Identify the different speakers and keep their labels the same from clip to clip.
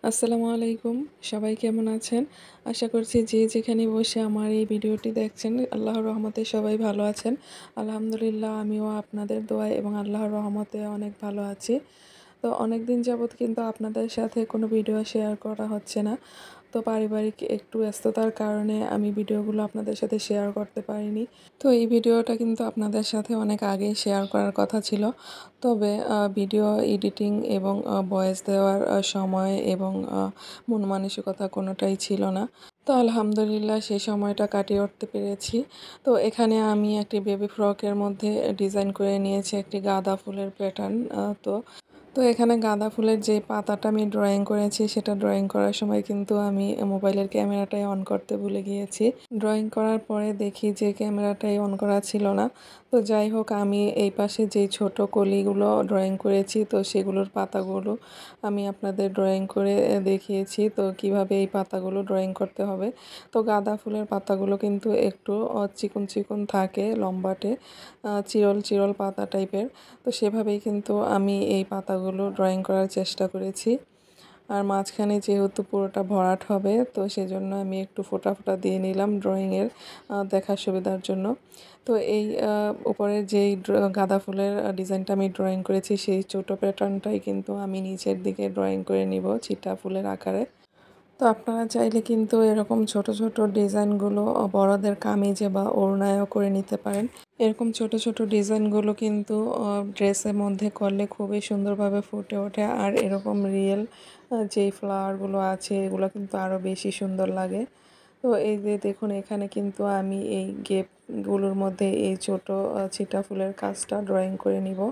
Speaker 1: আসসালামু আলাইকুম। সবাই কেমন আছেন? আশা করছি যে যেখানে বসে আমার এই ভিডিওটি দেখছেন আল্লাহর রহমতে সবাই ভালো আছেন। আলহামদুলিল্লাহ আমিও আপনাদের দোয়ায় এবং আল্লাহর রহমতে অনেক ভালো আছি। তো অনেকদিন যাবৎ কিন্তু আপনাদের সাথে কোনো ভিডিও শেয়ার করা হচ্ছে না। তো পারিবারিক একটু ব্যস্ততার কারণে আমি ভিডিওগুলো আপনাদের সাথে শেয়ার করতে পারিনি। তো এই ভিডিওটা কিন্তু আপনাদের সাথে অনেক আগেই শেয়ার করার কথা ছিল। তবে ভিডিও এডিটিং এবং ভয়েস দেওয়ার সময় এবং মন মানসিকতা কোনোটাই ছিল না। তো আলহামদুলিল্লাহ সেই সময়টা কাটিয়ে উঠতে পেরেছি। তো এখানে আমি একটি বেবি ফ্রকের মধ্যে ডিজাইন করে নিয়েছি একটি গাঁদা ফুলের প্যাটার্ন। তো তো এখানে গাঁদা ফুলের যে পাতাটা আমি ড্রয়িং করেছি সেটা ড্রয়িং করার সময় কিন্তু আমি মোবাইলের ক্যামেরাটাই অন করতে ভুলে গিয়েছি। ড্রয়িং করার পরে দেখি যে ক্যামেরাটাই অন করা ছিল না। তো যাই হোক আমি এই পাশে যেই ছোট কলিগুলো ড্রয়িং করেছি তো সেগুলোর পাতাগুলো আমি আপনাদের ড্রয়িং করে দেখিয়েছি তো কিভাবে এই পাতাগুলো ড্রয়িং করতে হবে। তো গাঁদা ফুলের পাতাগুলো কিন্তু একটু চিকন চিকন থাকে, লম্বাটে চিরল চিরল পাতা টাইপের। তো সেভাবেই কিন্তু আমি এই পাতাগুলো ড্রয়িং করার চেষ্টা করেছি। আর মাঝখানে যেহেতু পুরোটা ভরাট হবে তো সেজন্য আমি একটু ফোঁটা ফোঁটা দিয়ে নিলাম ড্রয়িংয়ের দেখার সুবিধার জন্য। তো এই উপরের যেই গাঁদা ফুলের ডিজাইনটা আমি ড্রয়িং করেছি সেই ছোটো প্যাটার্নটাই কিন্তু আমি নিচের দিকে ড্রয়িং করে নিব ছিটা ফুলের আকারে। তো আপনারা চাইলে কিন্তু এরকম ছোট ছোট ডিজাইনগুলো বড়দের কামিজে বা ওড়নায়ও করে নিতে পারেন। এরকম ছোট ছোট ডিজাইনগুলো কিন্তু ড্রেসের মধ্যে করলে খুবই সুন্দরভাবে ফুটে ওঠে আর এরকম রিয়েল যেই ফ্লাওয়ারগুলো আছে এগুলো কিন্তু আরও বেশি সুন্দর লাগে। তো এই যে দেখুন এখানে কিন্তু আমি এই গেপগুলোর মধ্যে এই ছোট ছিটা ফুলের কাজটা ড্রয়িং করে নিব।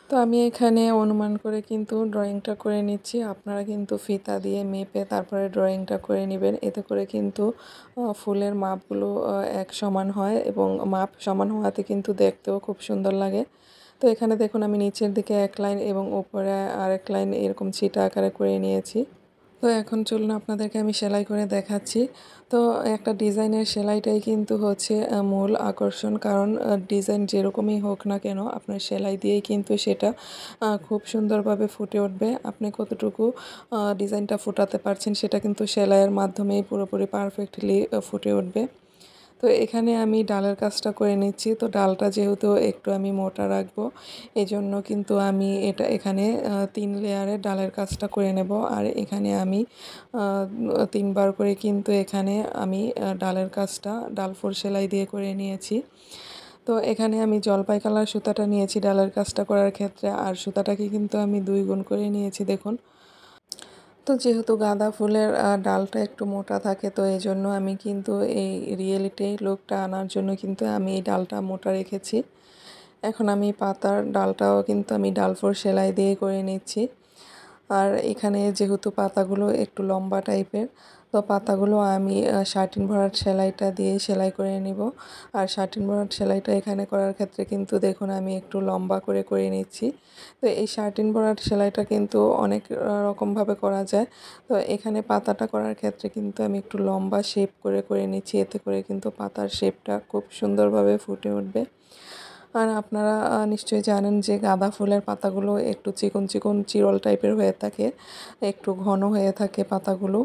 Speaker 1: তো আমি এখানে অনুমান করে কিন্তু ড্রয়িংটা করে নিচ্ছি। আপনারা কিন্তু ফিতা দিয়ে মেপে তারপরে ড্রয়িংটা করে নেবেন। এতে করে কিন্তু ফুলের মাপগুলো এক সমান হয় এবং মাপ সমান হওয়াতে কিন্তু দেখতেও খুব সুন্দর লাগে। তো এখানে দেখুন আমি নিচের দিকে এক লাইন এবং উপরে আরেক লাইন এরকম ছিটা আকারে করে নিয়েছি। তো এখন চলুন আপনাদেরকে আমি সেলাই করে দেখাচ্ছি। তো একটা ডিজাইনের সেলাইটাই কিন্তু হচ্ছে মূল আকর্ষণ। কারণ ডিজাইন যেরকমই হোক না কেন আপনার সেলাই দিয়েই কিন্তু সেটা খুব সুন্দরভাবে ফুটে উঠবে। আপনি কতটুকু ডিজাইনটা ফুটাতে পারছেন সেটা কিন্তু সেলাইয়ের মাধ্যমেই পুরোপুরি পারফেক্টলি ফুটে উঠবে। তো এখানে আমি ডালের কাজটা করে নিচ্ছি। তো ডালটা যেহেতু একটু আমি মোটা রাখবো এজন্য কিন্তু আমি এখানে 3 লেয়ারে ডালের কাজটা করে নেব। আর এখানে আমি 3 বার করে কিন্তু এখানে আমি ডালের কাজটা ডাল 4 সেলাই দিয়ে করে নিয়েছি। তো এখানে আমি জলপাই কালার সুতাটা নিয়েছি ডালের কাজটা করার ক্ষেত্রে আর সুতাটাকে কিন্তু আমি 2 গুণ করে নিয়েছি দেখুন। তো যেহেতু গাঁদা ফুলের ডালটা একটু মোটা থাকে তো এজন্য আমি কিন্তু এই রিয়েলিটি লুকটা আনার জন্য কিন্তু আমি এই ডালটা মোটা রেখেছি। এখন আমি পাতার ডালটাও কিন্তু আমি ডাল 4 সেলাই দিয়ে করে নিচ্ছি। আর এখানে যেহেতু পাতাগুলো একটু লম্বা টাইপের তো পাতাগুলো আমি শার্টিন ভরাট সেলাইটা দিয়ে সেলাই করে নিব। আর শার্টিন ভরাট সেলাইটা এখানে করার ক্ষেত্রে কিন্তু দেখুন আমি একটু লম্বা করে করে নিচ্ছি। তো এই শার্টিন ভরাট সেলাইটা কিন্তু অনেক রকমভাবে করা যায়। তো এখানে পাতাটা করার ক্ষেত্রে কিন্তু আমি একটু লম্বা শেপ করে করে নিচ্ছি। এতে করে কিন্তু পাতার শেপটা খুব সুন্দরভাবে ফুটে উঠবে। আর আপনারা নিশ্চয়ই জানেন যে গাঁদা ফুলের পাতাগুলো একটু চিকন চিকন চিরল টাইপের হয়ে থাকে, একটু ঘন হয়ে থাকে পাতাগুলো।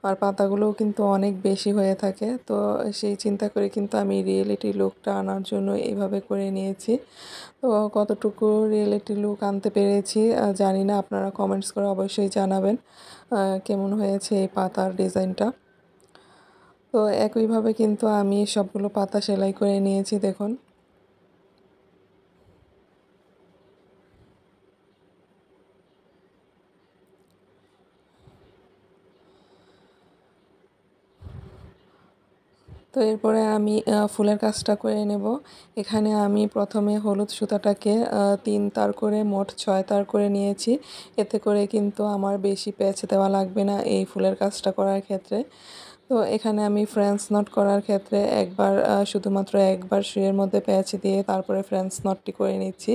Speaker 1: আর পাতাগুলোও কিন্তু অনেক বেশি হয়ে থাকে। তো সেই চিন্তা করে কিন্তু আমি রিয়েলিটি লুকটা আনার জন্য এভাবে করে নিয়েছি। তো কতটুকু রিয়েলিটি লুক আনতে পেরেছি জানি না, আপনারা কমেন্টস করে অবশ্যই জানাবেন কেমন হয়েছে এই পাতার ডিজাইনটা। তো একইভাবে কিন্তু আমি সবগুলো পাতা সেলাই করে নিয়েছি দেখুন। তো এরপরে আমি ফুলের কাজটা করে নেব। এখানে আমি প্রথমে হলুদ সুতাটাকে 3 তার করে মোট 6 তার করে নিয়েছি। এতে করে কিন্তু আমার বেশি প্যাচ দেওয়া লাগবে না এই ফুলের কাজটা করার ক্ষেত্রে। তো এখানে আমি ফ্রেঞ্চ নট করার ক্ষেত্রে একবার শুধুমাত্র একবার সুইয়ের মধ্যে প্যাচ দিয়ে তারপরে ফ্রেঞ্চ নটটি করে নিচ্ছি।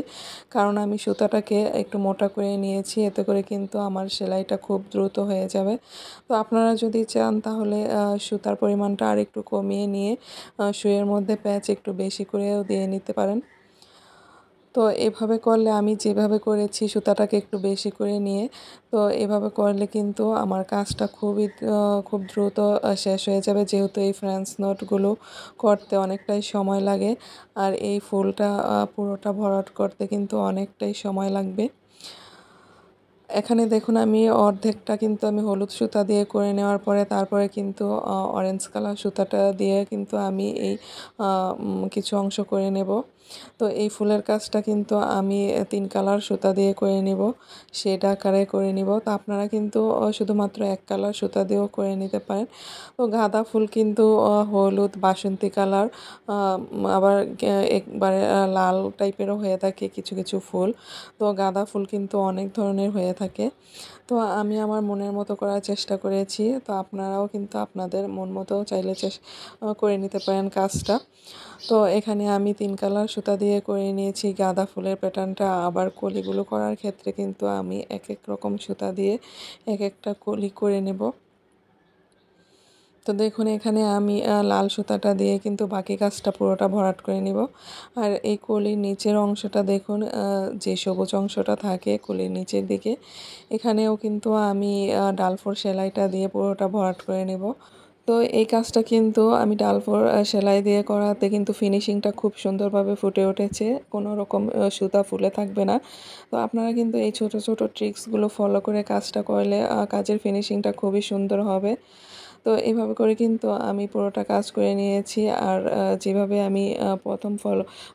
Speaker 1: কারণ আমি সুতাটাকে একটু মোটা করে নিয়েছি, এতে করে কিন্তু আমার সেলাইটা খুব দ্রুত হয়ে যাবে। তো আপনারা যদি চান তাহলে সুতার পরিমাণটা আরেকটু কমিয়ে নিয়ে সুইয়ের মধ্যে প্যাচ একটু বেশি করেও দিয়ে নিতে পারেন। তো এভাবে করলে আমি যেভাবে করেছি সুতাটাকে একটু বেশি করে নিয়ে তো এভাবে করলে কিন্তু আমার কাজটা খুব দ্রুত শেষ হয়ে যাবে, যেহেতু এই ফ্রেঞ্চ নটগুলো করতে অনেকটাই সময় লাগে আর এই ফুলটা পুরোটা ভরাট করতে কিন্তু অনেকটাই সময় লাগবে। এখানে দেখুন আমি অর্ধেকটা কিন্তু আমি হলুদ সুতা দিয়ে করে নেওয়ার পরে তারপরে কিন্তু অরেঞ্জ কালার সুতাটা দিয়ে কিন্তু আমি এই কিছু অংশ করে নেব। তো এই ফুলের কাজটা কিন্তু আমি 3 কালার সুতা দিয়ে করে নিব, শেড আকারে করে নিব। তো আপনারা কিন্তু শুধুমাত্র 1 কালার সুতা দিয়েও করে নিতে পারেন। তো গাঁদা ফুল কিন্তু হলুদ, বাসন্তী কালার, আবার একবারে লাল টাইপেরও হয়ে থাকে কিছু কিছু ফুল। তো গাঁদা ফুল কিন্তু অনেক ধরনের হয়ে থাকে। তো আমি আমার মনের মতো করার চেষ্টা করেছি। তো আপনারাও কিন্তু আপনাদের মন মতো চাইলে করে নিতে পারেন কাজটা। তো এখানে আমি 3 কালার সুতা দিয়ে করে নিয়েছি গাঁদা ফুলের প্যাটার্নটা। আবার কলিগুলো করার ক্ষেত্রে কিন্তু আমি এক এক রকম সুতা দিয়ে এক একটা কলি করে নেব। তো দেখুন এখানে আমি লাল সুতাটা দিয়ে কিন্তু বাকি কাজটা পুরোটা ভরাট করে নিব। আর এই কলির নিচের অংশটা দেখুন, যে সবুজ অংশটা থাকে কলির নিচের দিকে, এখানেও কিন্তু আমি ডালফোর সেলাইটা দিয়ে পুরোটা ভরাট করে নেব। তো এই কাজটা কিন্তু আমি ডালফোর সেলাই দিয়ে করাতে কিন্তু ফিনিশিংটা খুব সুন্দরভাবে ফুটে উঠেছে, কোনো রকম সুতা ফুলে থাকবে না। তো আপনারা কিন্তু এই ছোট ছোট ট্রিক্সগুলো ফলো করে কাজটা করলে কাজের ফিনিশিংটা খুবই সুন্দর হবে। তো এভাবে করে কিন্তু আমি পুরোটা কাজ করে নিয়েছি। আর যেভাবে আমি প্রথম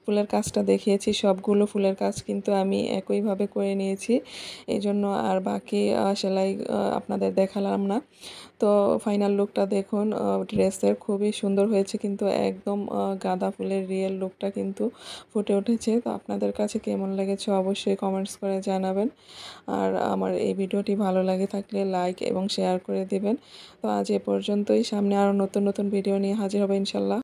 Speaker 1: ফুলের কাজটা দেখিয়েছি সবগুলো ফুলের কাজ কিন্তু আমি একইভাবে করে নিয়েছি, এই জন্য আর বাকি সেলাই আপনাদের দেখালাম না। তো ফাইনাল লুকটা দেখুন, ড্রেসের খুবই সুন্দর হয়েছে, কিন্তু একদম গাঁদা ফুলের রিয়েল লুকটা কিন্তু ফুটে উঠেছে। তো আপনাদের কাছে কেমন লেগেছে অবশ্যই কমেন্টস করে জানাবেন। আর আমার এই ভিডিওটি ভালো লাগে থাকলে লাইক এবং শেয়ার করে দিবেন। তো আজ এ পর্যন্তই, সামনে আরও নতুন নতুন ভিডিও নিয়ে হাজির হবে ইনশাল্লাহ।